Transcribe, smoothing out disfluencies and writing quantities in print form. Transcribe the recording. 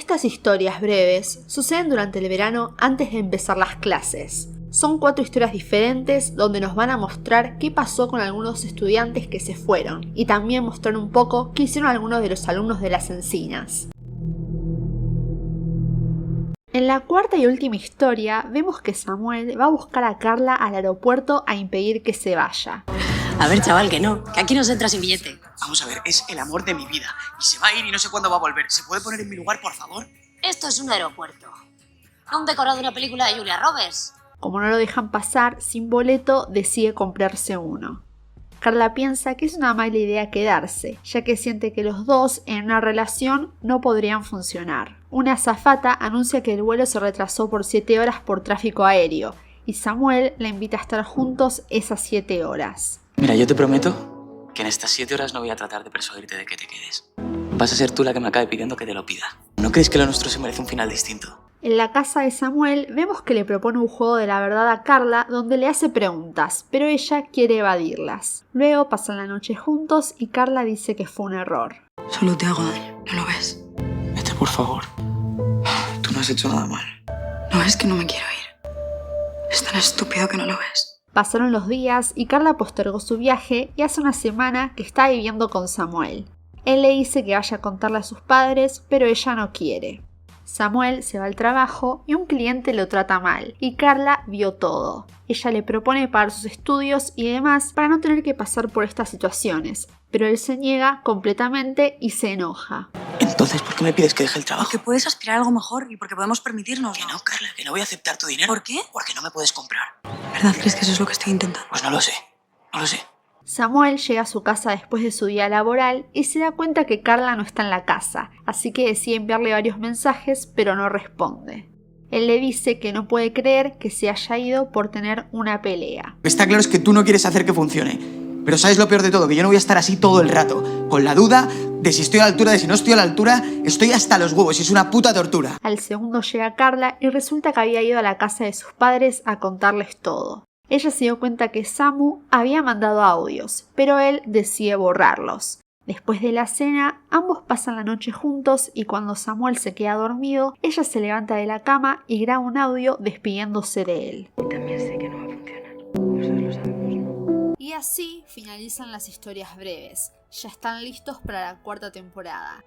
Estas historias breves suceden durante el verano antes de empezar las clases. Son 4 historias diferentes donde nos van a mostrar qué pasó con algunos estudiantes que se fueron y también mostrar un poco qué hicieron algunos de los alumnos de las encinas. En la cuarta y última historia vemos que Samuel va a buscar a Carla al aeropuerto a impedir que se vaya. A ver, chaval, que aquí no se entra sin billete. Vamos a ver, es el amor de mi vida. Y se va a ir y no sé cuándo va a volver. ¿Se puede poner en mi lugar, por favor? Esto es un aeropuerto. No un decorado de una película de Julia Roberts. Como no lo dejan pasar sin boleto, decide comprarse uno. Carla piensa que es una mala idea quedarse, ya que siente que los dos en una relación no podrían funcionar. Una azafata anuncia que el vuelo se retrasó por 7 horas por tráfico aéreo, y Samuel la invita a estar juntos esas 7 horas. Mira, yo te prometo que en estas 7 horas no voy a tratar de persuadirte de que te quedes. Vas a ser tú la que me acabe pidiendo que te lo pida. ¿No crees que lo nuestro se merece un final distinto? En la casa de Samuel vemos que le propone un juego de la verdad a Carla donde le hace preguntas, pero ella quiere evadirlas. Luego pasan la noche juntos y Carla dice que fue un error. Solo te hago daño, ¿no lo ves? Vete, por favor. Tú no has hecho nada mal. No es que no me quiero ir. Es tan estúpido que no lo ves. Pasaron los días y Carla postergó su viaje y hace una semana que está viviendo con Samuel. Él le dice que vaya a contarle a sus padres, pero ella no quiere. Samuel se va al trabajo y un cliente lo trata mal, y Carla vio todo. Ella le propone pagar sus estudios y demás para no tener que pasar por estas situaciones, pero él se niega completamente y se enoja. Entonces, ¿por qué me pides que deje el trabajo? Porque puedes aspirar a algo mejor y porque podemos permitirnos. Que no, Carla, que no voy a aceptar tu dinero. ¿Por qué? Porque no me puedes comprar. ¿Verdad crees que eso es lo que estoy intentando? Pues no lo sé, no lo sé. Samuel llega a su casa después de su día laboral y se da cuenta que Carla no está en la casa, así que decide enviarle varios mensajes, pero no responde. Él le dice que no puede creer que se haya ido por tener una pelea. Está claro es que tú no quieres hacer que funcione. Pero ¿sabes lo peor de todo? Que yo no voy a estar así todo el rato, con la duda de si estoy a la altura, de si no estoy a la altura. Estoy hasta los huevos y es una puta tortura. Al segundo llega Carla y resulta que había ido a la casa de sus padres a contarles todo. Ella se dio cuenta que Samu había mandado audios, pero él decide borrarlos. Después de la cena, ambos pasan la noche juntos y cuando Samuel se queda dormido, ella se levanta de la cama y graba un audio despidiéndose de él. Y también sé que no va a funcionar. Nosotros lo sabemos, ¿no? Y así finalizan las historias breves. Ya están listos para la 4ª temporada.